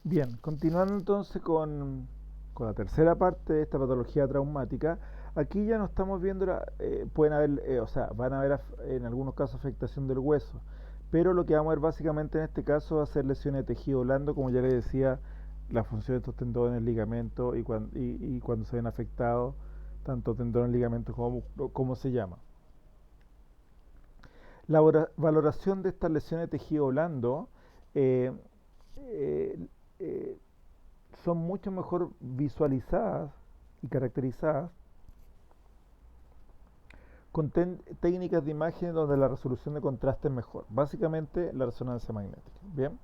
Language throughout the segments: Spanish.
Bien, continuando entonces con la tercera parte de esta patología traumática, aquí ya no estamos viendo, pueden haber, o sea, van a haber en algunos casos afectación del hueso, pero lo que vamos a ver básicamente en este caso va a ser lesiones de tejido blando, como ya les decía, la función de estos tendones, ligamentos y cuando se ven afectados, tanto tendones, ligamentos como se llama. La valoración de estas lesiones de tejido blando eh, eh, eh, son mucho mejor visualizadas y caracterizadas con técnicas de imagen donde la resolución de contraste es mejor. Básicamente la resonancia magnética. Bien.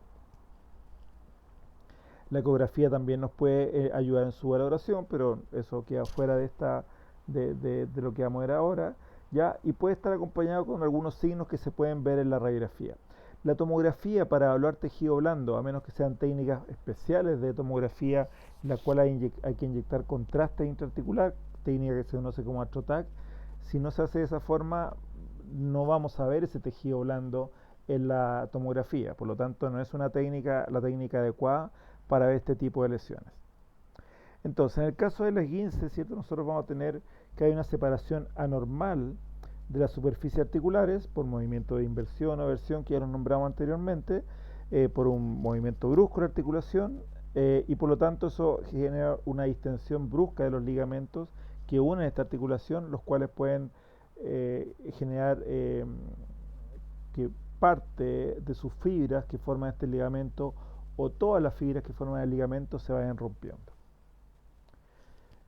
La ecografía también nos puede ayudar en su valoración, pero eso queda fuera de lo que vamos a ver ahora. ¿Ya? Y puede estar acompañado con algunos signos que se pueden ver en la radiografía. La tomografía para evaluar tejido blando, a menos que sean técnicas especiales de tomografía, en la cual hay que inyectar contraste intraarticular, técnica que se conoce como AstroTac. Si no se hace de esa forma, no vamos a ver ese tejido blando en la tomografía. Por lo tanto, no es la técnica adecuada para ver este tipo de lesiones. Entonces, en el caso del esguince, ¿cierto? Nosotros vamos a tener que hay una separación anormal de las superficies articulares por movimiento de inversión o aversión, que ya lo nombramos anteriormente, por un movimiento brusco de la articulación, y por lo tanto eso genera una distensión brusca de los ligamentos que unen esta articulación, los cuales pueden generar que parte de sus fibras que forman este ligamento o todas las fibras que forman el ligamento se vayan rompiendo.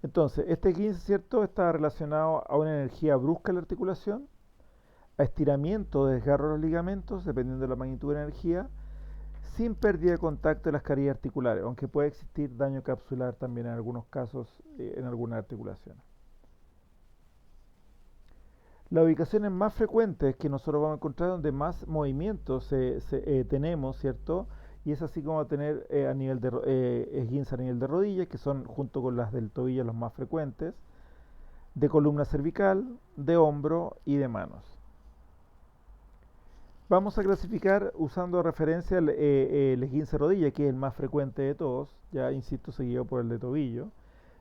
Entonces, este 15, ¿cierto? Está relacionado a una energía brusca en la articulación, a estiramiento o desgarro de los ligamentos, dependiendo de la magnitud de la energía, sin pérdida de contacto de las carillas articulares, aunque puede existir daño capsular también en algunos casos, en algunas articulaciones. Las ubicaciones más frecuentes que nosotros vamos a encontrar donde más movimientos tenemos, ¿cierto? Y es así como tener a nivel de esguince a nivel de rodillas, que son junto con las del tobillo los más frecuentes, de columna cervical, de hombro y de manos. Vamos a clasificar usando referencia el esguince de rodilla, que es el más frecuente de todos, ya insisto, seguido por el de tobillo.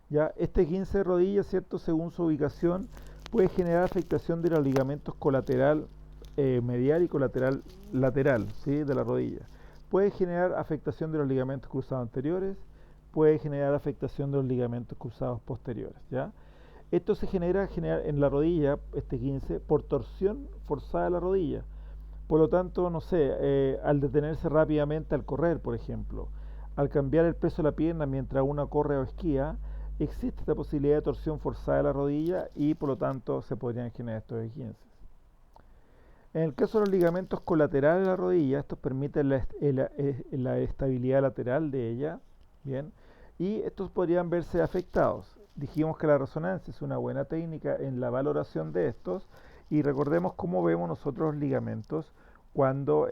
Ya, este esguince de rodilla, ¿cierto? Según su ubicación, puede generar afectación de los ligamentos colateral medial y colateral lateral, ¿sí? De la rodilla. Puede generar afectación de los ligamentos cruzados anteriores, puede generar afectación de los ligamentos cruzados posteriores, ¿ya? Esto se genera en la rodilla, este 15, por torsión forzada de la rodilla. Por lo tanto, no sé, al detenerse rápidamente al correr, por ejemplo, al cambiar el peso de la pierna mientras uno corre o esquía, existe esta posibilidad de torsión forzada de la rodilla y por lo tanto se podrían generar estos esguinces. En el caso de los ligamentos colaterales de la rodilla, estos permiten la estabilidad lateral de ella, ¿bien? Y estos podrían verse afectados. Dijimos que la resonancia es una buena técnica en la valoración de estos y recordemos cómo vemos nosotros los ligamentos cuando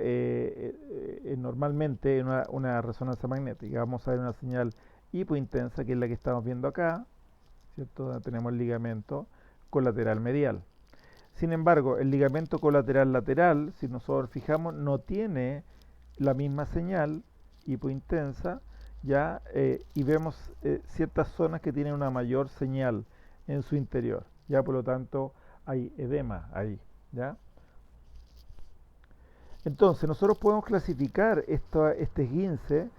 normalmente en una resonancia magnética vamos a ver una señal hipointensa que es la que estamos viendo acá, ¿cierto? Donde tenemos el ligamento colateral medial. Sin embargo, el ligamento colateral lateral, si nosotros fijamos, no tiene la misma señal hipointensa, ya, y vemos ciertas zonas que tienen una mayor señal en su interior, ya, por lo tanto, hay edema ahí, ya. Entonces, nosotros podemos clasificar este esguince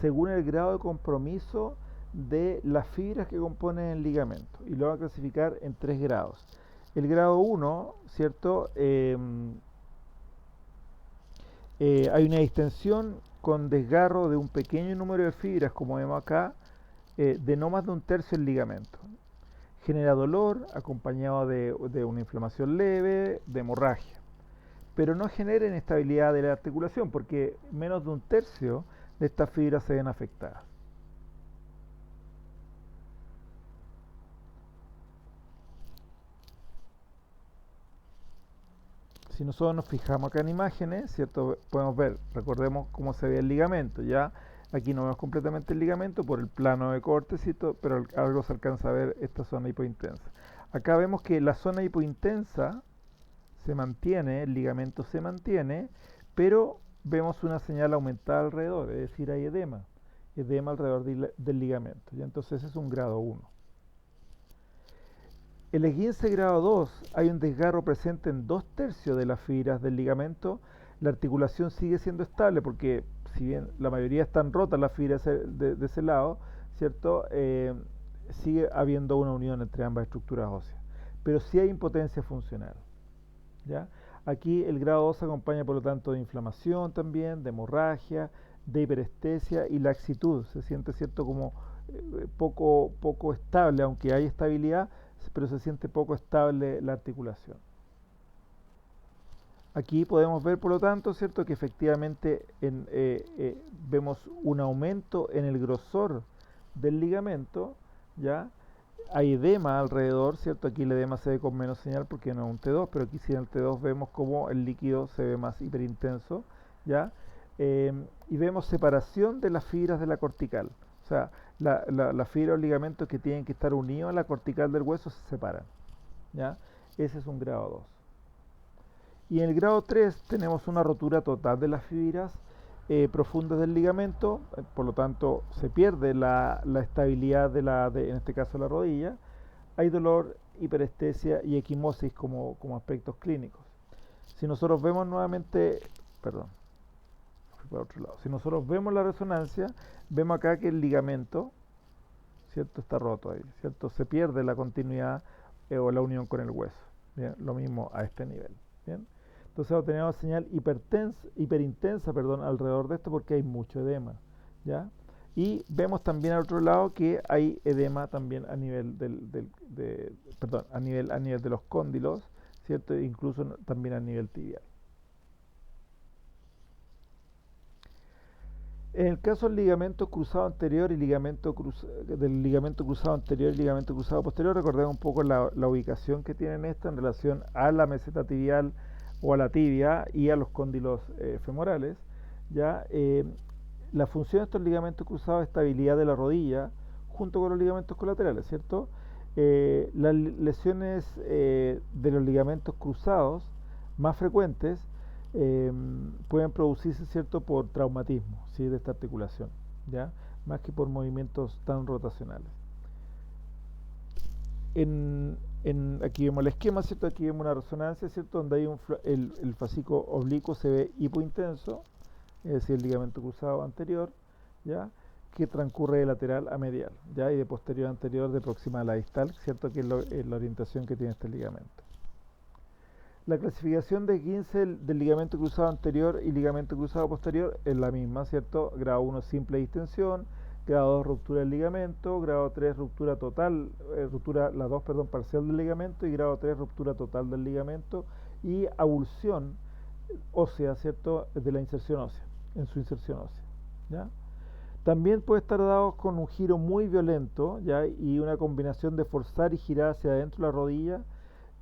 según el grado de compromiso de las fibras que componen el ligamento, y lo vamos a clasificar en tres grados. El grado 1, ¿cierto? Hay una distensión con desgarro de un pequeño número de fibras, como vemos acá, de no más de un tercio del ligamento. Genera dolor acompañado de una inflamación leve, de hemorragia, pero no genera inestabilidad de la articulación porque menos de un tercio de estas fibras se ven afectadas. Si nosotros nos fijamos acá en imágenes, ¿cierto? Podemos ver, recordemos cómo se ve el ligamento, ¿ya? Aquí no vemos completamente el ligamento por el plano de corte, pero algo se alcanza a ver esta zona hipointensa. Acá vemos que la zona hipointensa se mantiene, el ligamento se mantiene, pero vemos una señal aumentada alrededor, es decir, hay edema. edema alrededor del ligamento. ¿Ya? Entonces ese es un grado 1. El esguince grado 2, hay un desgarro presente en 2/3 de las fibras del ligamento. La articulación sigue siendo estable porque si bien la mayoría están rotas las fibras de ese lado, ¿cierto? Sigue habiendo una unión entre ambas estructuras óseas. Pero sí hay impotencia funcional. ¿Ya? Aquí el grado 2 acompaña por lo tanto de inflamación también, de hemorragia, de hiperestesia y laxitud. Se siente cierto como poco estable, aunque hay estabilidad, pero se siente poco estable la articulación. Aquí podemos ver, por lo tanto, cierto que efectivamente vemos un aumento en el grosor del ligamento, ¿ya? Hay edema alrededor, ¿cierto? Aquí el edema se ve con menos señal porque no es un T2, pero aquí sí en el T2 vemos como el líquido se ve más hiperintenso, ¿ya? Y vemos separación de las fibras de la cortical. O sea, la fibra o ligamentos que tienen que estar unidos a la cortical del hueso se separan, ¿ya? Ese es un grado 2. Y en el grado 3 tenemos una rotura total de las fibras profundas del ligamento, por lo tanto se pierde la estabilidad en este caso la rodilla. Hay dolor, hiperestesia y equimosis como aspectos clínicos. Si nosotros vemos nuevamente, perdón, para otro lado. Si nosotros vemos la resonancia, vemos acá que el ligamento, ¿cierto? Está roto ahí, ¿cierto? Se pierde la continuidad o la unión con el hueso. ¿Bien? Lo mismo a este nivel. ¿Bien? Entonces obtenemos señal hiperintensa alrededor de esto porque hay mucho edema. ¿Ya? Y vemos también al otro lado que hay edema también a nivel a nivel de los cóndilos, ¿cierto? E incluso también a nivel tibial. En el caso del ligamento cruzado anterior y del ligamento cruzado anterior y ligamento cruzado posterior, recordemos un poco la ubicación que tienen esta en relación a la meseta tibial o a la tibia y a los cóndilos femorales. ¿Ya? La función de estos ligamentos cruzados es estabilidad de la rodilla junto con los ligamentos colaterales, ¿cierto? Las lesiones de los ligamentos cruzados más frecuentes pueden producirse, ¿cierto?, por traumatismo, ¿sí?, de esta articulación, ¿ya? Más que por movimientos tan rotacionales. Aquí vemos el esquema, ¿cierto? Aquí vemos una resonancia, ¿cierto?, donde hay el fascico oblicuo se ve hipointenso, es decir, el ligamento cruzado anterior, ¿ya?, que transcurre de lateral a medial, ¿ya?, y de posterior a anterior de proximal a distal, ¿cierto?, que es la orientación que tiene este ligamento. La clasificación de esguince del ligamento cruzado anterior y ligamento cruzado posterior es la misma, ¿cierto? Grado 1, simple distensión; grado 2, ruptura del ligamento; grado 3, ruptura total, parcial del ligamento; y grado 3, ruptura total del ligamento y avulsión ósea, ¿cierto?, de la inserción ósea, en su inserción ósea, ¿ya? También puede estar dado con un giro muy violento, ¿ya?, y una combinación de forzar y girar hacia adentro la rodilla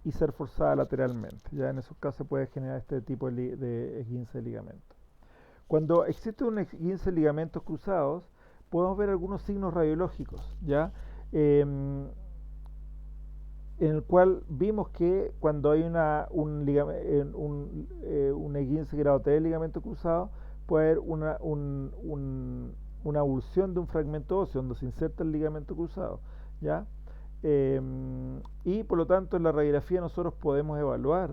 y ser forzada lateralmente. Ya en esos casos se puede generar este tipo de esguince de ligamento. Cuando existe un esguince de ligamentos cruzados, podemos ver algunos signos radiológicos, ¿ya? En el cual vimos que cuando hay un esguince grado 3 de ligamento cruzado, puede haber una avulsión de un fragmento óseo donde se inserta el ligamento cruzado, ¿ya? Y por lo tanto en la radiografía nosotros podemos evaluar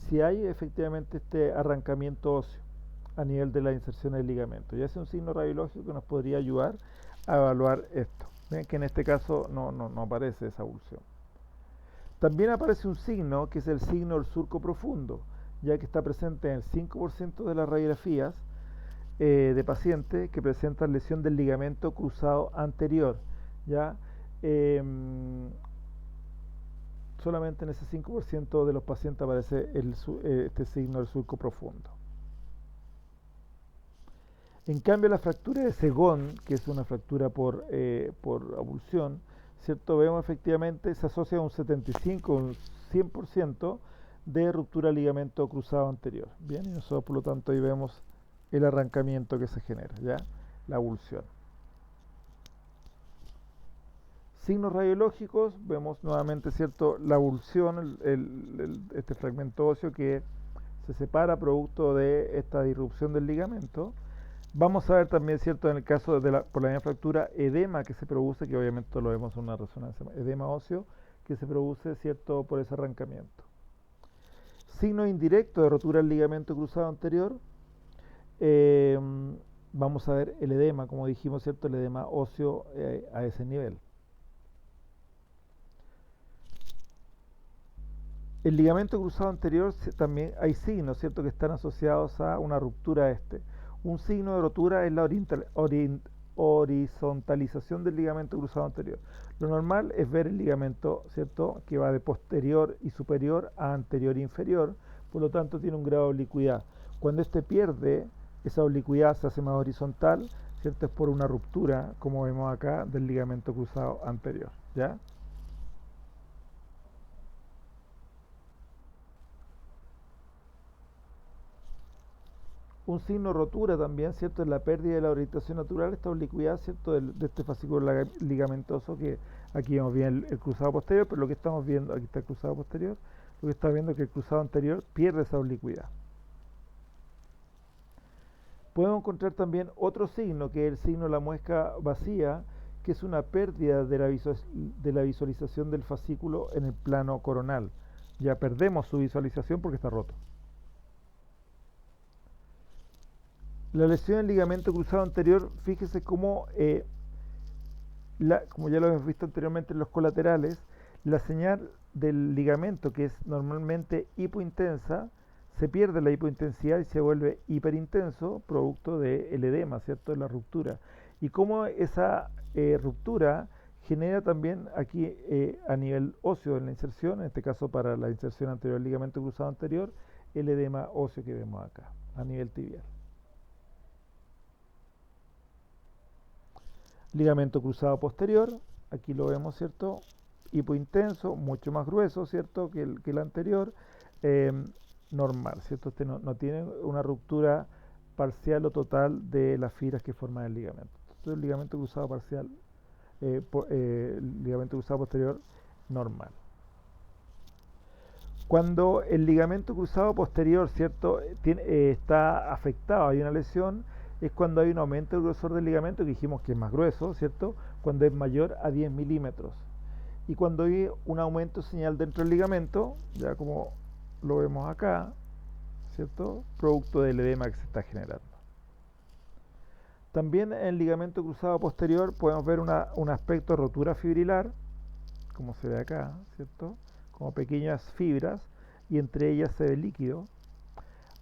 si hay efectivamente este arrancamiento óseo a nivel de la inserción del ligamento. Ya es un signo radiológico que nos podría ayudar a evaluar esto. Ven que en este caso no aparece esa avulsión. También aparece un signo que es el signo del surco profundo, ya que está presente en el 5% de las radiografías de pacientes que presentan lesión del ligamento cruzado anterior, ¿ya? Solamente en ese 5% de los pacientes aparece este signo del surco profundo. En cambio, la fractura de Segón, que es una fractura por avulsión, ¿cierto?, vemos efectivamente se asocia a un 75 o un 100% de ruptura del ligamento cruzado anterior. Bien, y nosotros por lo tanto ahí vemos el arrancamiento que se genera, ¿ya?, la avulsión. Signos radiológicos, vemos nuevamente, ¿cierto?, la avulsión, este fragmento óseo que se separa producto de esta disrupción del ligamento, Vamos a ver también, ¿cierto? En el caso por la misma fractura, edema que se produce, que obviamente lo vemos en una resonancia, edema óseo que se produce, ¿cierto? Por ese arrancamiento. Signo indirecto de rotura del ligamento cruzado anterior. eh, Vamos a ver el edema, como dijimos, ¿cierto? El edema óseo a ese nivel. El ligamento cruzado anterior también hay signos, ¿cierto? Que están asociados a una ruptura Un signo de rotura es la horizontalización del ligamento cruzado anterior. Lo normal es ver el ligamento, ¿cierto? Que va de posterior y superior a anterior e inferior, por lo tanto tiene un grado de oblicuidad. Cuando este pierde esa oblicuidad, se hace más horizontal, ¿cierto? Es por una ruptura, como vemos acá, del ligamento cruzado anterior, ¿ya? Un signo de rotura también, ¿cierto? Es la pérdida de la orientación natural, esta oblicuidad, ¿cierto? De este fascículo ligamentoso que aquí vemos bien el cruzado posterior, pero lo que estamos viendo, aquí está el cruzado posterior, lo que estamos viendo es que el cruzado anterior pierde esa oblicuidad. Podemos encontrar también otro signo, que es el signo de la muesca vacía, que es una pérdida de la visualización del fascículo en el plano coronal. Ya perdemos su visualización porque está roto. La lesión del ligamento cruzado anterior, fíjese cómo, como ya lo hemos visto anteriormente en los colaterales, la señal del ligamento, que es normalmente hipointensa, se pierde la hipointensidad y se vuelve hiperintenso, producto del edema, ¿cierto? De la ruptura. Y cómo esa ruptura genera también aquí a nivel óseo en la inserción, en este caso para la inserción anterior del ligamento cruzado anterior, el edema óseo que vemos acá, a nivel tibial. Ligamento cruzado posterior, aquí lo vemos, ¿cierto? Hipointenso, mucho más grueso, ¿cierto? Que el anterior, normal, ¿cierto? Este no tiene una ruptura parcial o total de las fibras que forman el ligamento. Entonces, el ligamento cruzado parcial, el ligamento cruzado posterior, normal. Cuando el ligamento cruzado posterior, ¿cierto? Está afectado, hay una lesión, es cuando hay un aumento del grosor del ligamento, que dijimos que es más grueso, ¿cierto? Cuando es mayor a 10 milímetros. Y cuando hay un aumento señal dentro del ligamento, ya como lo vemos acá, ¿cierto? Producto del edema que se está generando. También en el ligamento cruzado posterior podemos ver un aspecto de rotura fibrilar, como se ve acá, ¿cierto? Como pequeñas fibras, y entre ellas se ve líquido.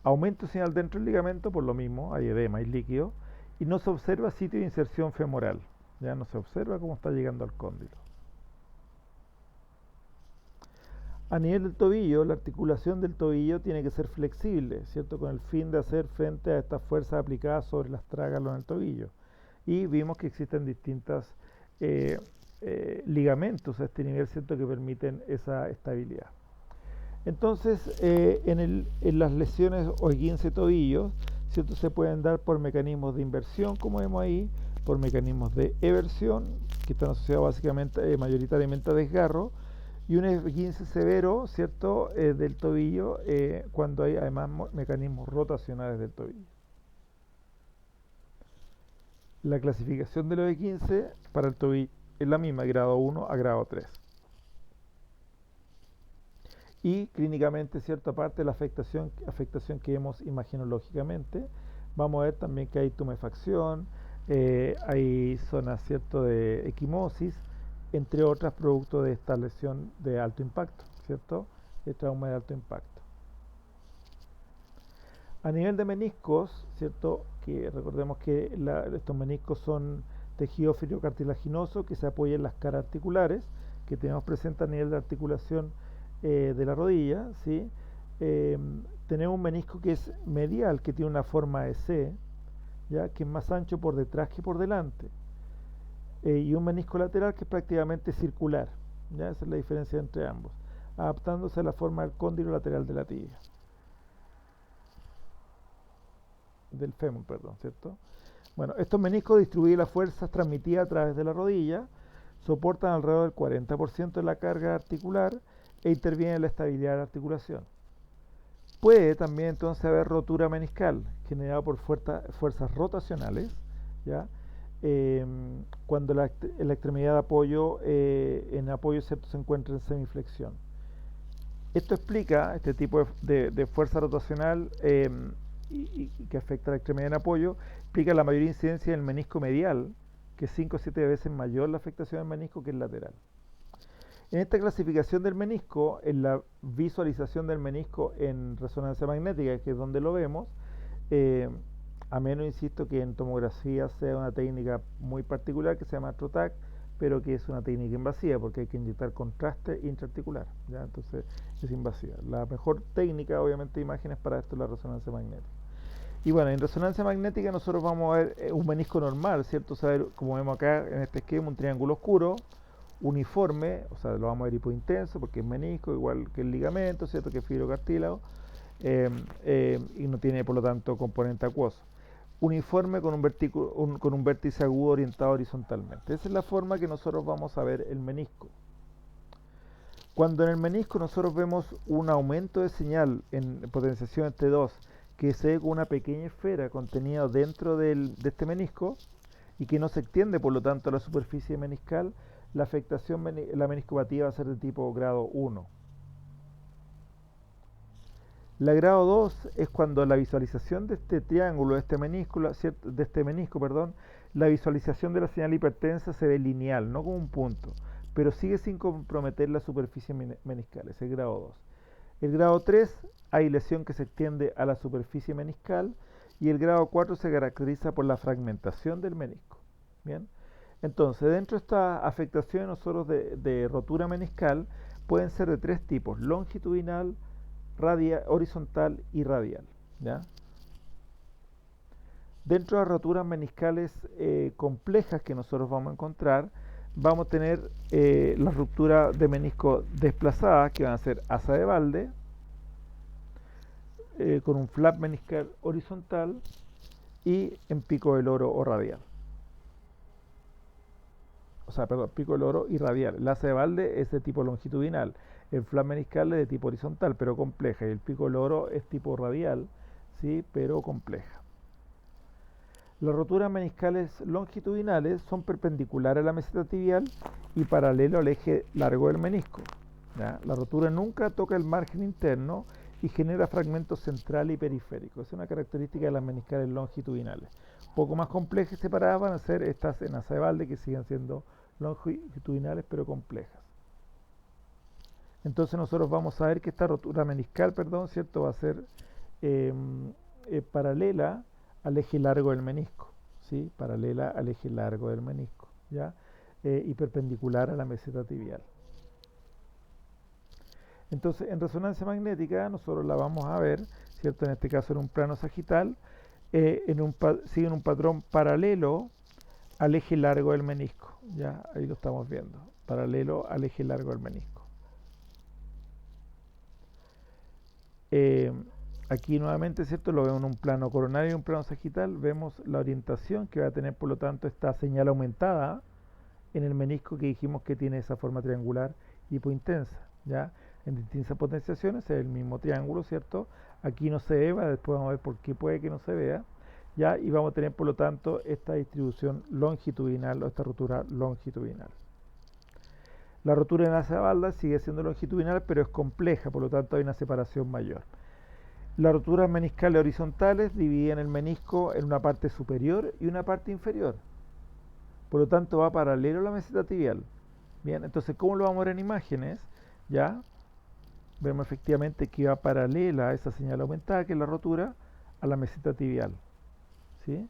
Aumento señal dentro del ligamento, por lo mismo, hay edema, hay líquido, y no se observa sitio de inserción femoral, ya no se observa cómo está llegando al cóndilo. A nivel del tobillo, la articulación del tobillo tiene que ser flexible, ¿cierto? Con el fin de hacer frente a estas fuerzas aplicadas sobre las trágalos en el tobillo. Y vimos que existen distintos ligamentos a este nivel, ¿cierto? Que permiten esa estabilidad. Entonces, en las lesiones o esguince de tobillos, ¿cierto? Se pueden dar por mecanismos de inversión, como vemos ahí, por mecanismos de eversión, que están asociados básicamente, mayoritariamente a desgarro, y un esguince severo, ¿cierto? Del tobillo, cuando hay además mecanismos rotacionales del tobillo. La clasificación de los esguince para el tobillo es la misma, grado 1 a grado 3. Y clínicamente, cierta parte de la afectación que vemos imagenológicamente, vamos a ver también que hay tumefacción, hay zonas, ¿cierto?, de equimosis, entre otras, producto de esta lesión de alto impacto, ¿cierto?, de trauma de alto impacto. A nivel de meniscos, ¿cierto?, que recordemos que estos meniscos son tejido fibrocartilaginoso que se apoya en las caras articulares, que tenemos presente a nivel de articulación de la rodilla, ¿sí? Tenemos un menisco que es medial, que tiene una forma de C, ¿ya? Que es más ancho por detrás que por delante, y un menisco lateral que es prácticamente circular, ¿ya? Esa es la diferencia entre ambos, adaptándose a la forma del cóndilo lateral de la tibia, del fémur, perdón, ¿cierto? Bueno, estos meniscos distribuyen las fuerzas transmitidas a través de la rodilla, soportan alrededor del 40% de la carga articular e intervienen en la estabilidad de la articulación. Puede también entonces haber rotura meniscal generada por fuerzas rotacionales, ¿ya? Cuando la extremidad de apoyo, en apoyo, ¿cierto?, se encuentra en semiflexión. Esto explica, este tipo de fuerza rotacional y que afecta a la extremidad en apoyo, explica la mayor incidencia del menisco medial, que es 5 o 7 veces mayor la afectación del menisco que el lateral. En esta clasificación del menisco, en la visualización del menisco en resonancia magnética, que es donde lo vemos, a menos, insisto, que en tomografía sea una técnica muy particular que se llama TROTAC, pero que es una técnica invasiva porque hay que inyectar contraste intraarticular, ¿ya? Entonces es invasiva. La mejor técnica, obviamente, de imágenes para esto es la resonancia magnética. Y bueno, en resonancia magnética nosotros vamos a ver un menisco normal, ¿cierto? O sea, como vemos acá en este esquema, un triángulo oscuro, uniforme, o sea, lo vamos a ver hipointenso porque es menisco, igual que el ligamento, ¿cierto?, que es fibrocartílago, y no tiene, por lo tanto, componente acuoso. Uniforme con un vértice agudo orientado horizontalmente. Esa es la forma que nosotros vamos a ver el menisco. Cuando en el menisco nosotros vemos un aumento de señal en potenciación entre 2, que se ve con una pequeña esfera contenida dentro de este menisco y que no se extiende, por lo tanto, a la superficie meniscal, la afectación, la meniscopatía va a ser de tipo grado 1. La grado 2 es cuando la visualización de este triángulo, de este menisco, la visualización de la señal hipertensa se ve lineal, no como un punto, pero sigue sin comprometer la superficie meniscal, es el grado 2. El grado 3 hay lesión que se extiende a la superficie meniscal y el grado 4 se caracteriza por la fragmentación del menisco. Bien, entonces dentro de esta afectación nosotros de rotura meniscal pueden ser de 3 tipos: longitudinal, horizontal y radial, ¿ya? Dentro de las roturas meniscales complejas que nosotros vamos a encontrar, vamos a tener la ruptura de menisco desplazada, que van a ser asa de balde, con un flap meniscal horizontal y en pico del oro o radial. O sea, perdón, pico del oro y radial. El asa de balde es de tipo longitudinal, el flap meniscal es de tipo horizontal, pero compleja, y el pico del oro es tipo radial, ¿sí?, pero compleja. Las roturas meniscales longitudinales son perpendiculares a la meseta tibial y paralelo al eje largo del menisco, ¿ya? La rotura nunca toca el margen interno y genera fragmentos central y periféricos. Es una característica de las meniscales longitudinales. Poco más complejas y separadas van a ser estas en asa de balde, que siguen siendo longitudinales pero complejas. Entonces nosotros vamos a ver que esta rotura meniscal, ¿cierto?, va a ser paralela al eje largo del menisco, ¿sí?, paralela al eje largo del menisco, ¿ya?, y perpendicular a la meseta tibial. Entonces, en resonancia magnética nosotros la vamos a ver, ¿cierto?, en este caso en un plano sagital, siguen un patrón paralelo al eje largo del menisco, ¿ya? Ahí lo estamos viendo, paralelo al eje largo del menisco. Aquí nuevamente, ¿cierto?, lo vemos en un plano coronario y un plano sagital, vemos la orientación que va a tener, por lo tanto, esta señal aumentada en el menisco que dijimos que tiene esa forma triangular hipointensa, ¿ya? En distintas potenciaciones es el mismo triángulo, ¿cierto? Aquí no se ve, después vamos a ver por qué puede que no se vea, ¿ya? Y vamos a tener, por lo tanto, esta distribución longitudinal o esta rotura longitudinal. La rotura en asa de balde sigue siendo longitudinal, pero es compleja, por lo tanto hay una separación mayor. Las roturas meniscales horizontales dividen el menisco en una parte superior y una parte inferior. Por lo tanto va paralelo a la meseta tibial. Bien, entonces, ¿cómo lo vamos a ver en imágenes? Ya vemos efectivamente que va paralela a esa señal aumentada, que es la rotura, a la meseta tibial, ¿sí?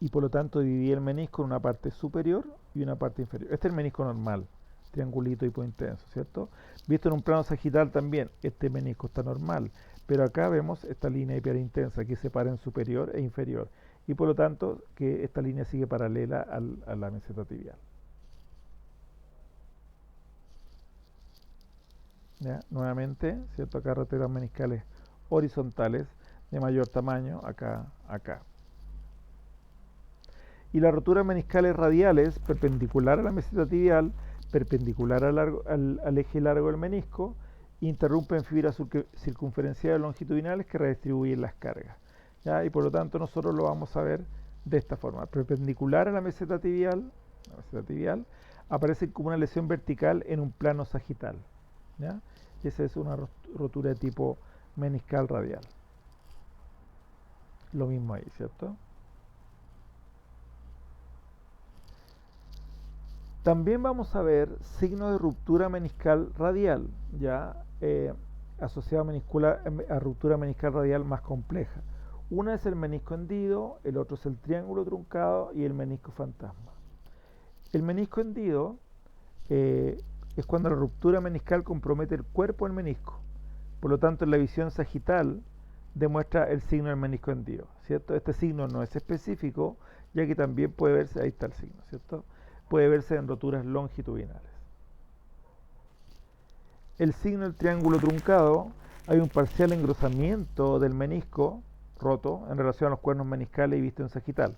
Y por lo tanto divide el menisco en una parte superior y una parte inferior. Este es el menisco normal, triangulito hipointenso, ¿cierto? Visto en un plano sagital también, este menisco está normal, pero acá vemos esta línea hiperintensa que separa en superior e inferior, y por lo tanto que esta línea sigue paralela a la meseta tibial. ¿Ya? Nuevamente, ¿cierto? Acá roturas meniscales horizontales de mayor tamaño, acá. Y las roturas meniscales radiales, perpendicular a la meseta tibial, perpendicular al eje largo del menisco interrumpen fibras circunferenciales longitudinales que redistribuyen las cargas, ¿ya? Y por lo tanto nosotros lo vamos a ver de esta forma. Perpendicular a la meseta tibial aparece como una lesión vertical en un plano sagital, ¿ya? Y esa es una rotura de tipo meniscal radial. Lo mismo ahí, ¿cierto? También vamos a ver signos de ruptura meniscal radial, ya asociado a ruptura meniscal radial más compleja. Una es el menisco hendido, el otro es el triángulo truncado y el menisco fantasma. El menisco hendido es cuando la ruptura meniscal compromete el cuerpo del menisco. Por lo tanto, en la visión sagital demuestra el signo del menisco hendido, ¿cierto? Este signo no es específico, ya que también puede verse, ahí está el signo, ¿cierto? Puede verse en roturas longitudinales. El signo del triángulo truncado, hay un parcial engrosamiento del menisco roto en relación a los cuernos meniscales y visto en sagital.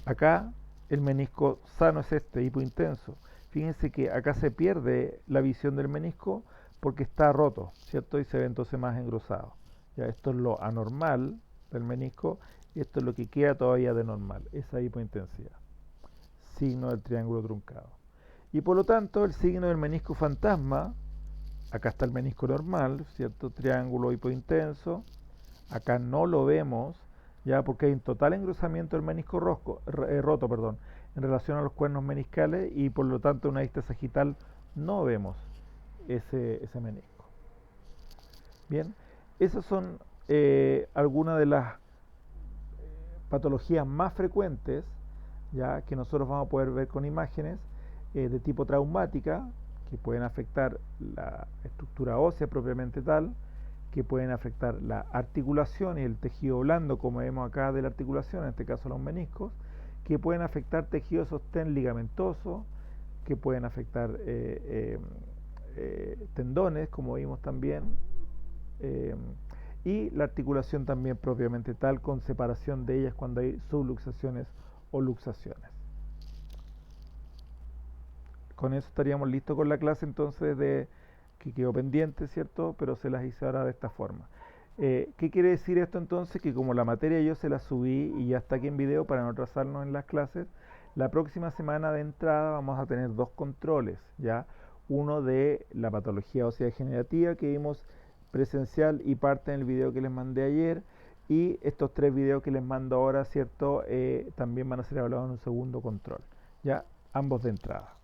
Acá el menisco sano es este, hipointenso. Fíjense que acá se pierde la visión del menisco porque está roto, ¿cierto? Y se ve entonces más engrosado. Ya, esto es lo anormal del menisco y esto es lo que queda todavía de normal, esa hipointensidad. Signo del triángulo truncado. Y por lo tanto, el signo del menisco fantasma, acá está el menisco normal, ¿cierto? Triángulo hipointenso. Acá no lo vemos, ya porque hay un total engrosamiento del menisco roto, en relación a los cuernos meniscales y por lo tanto en una vista sagital no vemos ese menisco. Bien, esas son algunas de las patologías más frecuentes, ya que nosotros vamos a poder ver con imágenes de tipo traumática, que pueden afectar la estructura ósea propiamente tal, que pueden afectar la articulación y el tejido blando, como vemos acá de la articulación, en este caso los meniscos, que pueden afectar tejido sostén ligamentoso, que pueden afectar tendones, como vimos también, y la articulación también propiamente tal, con separación de ellas cuando hay subluxaciones o luxaciones. Con eso estaríamos listos con la clase entonces que quedó pendiente, ¿cierto? Pero se las hice ahora de esta forma. ¿Qué quiere decir esto entonces? Que como la materia yo se la subí y ya está aquí en video para no atrasarnos en las clases, la próxima semana de entrada vamos a tener dos controles, ¿ya? Uno de la patología ósea degenerativa que vimos presencial y parte en el video que les mandé ayer, y estos 3 videos que les mando ahora, ¿cierto? También van a ser evaluados en un segundo control, ¿ya? Ambos de entrada.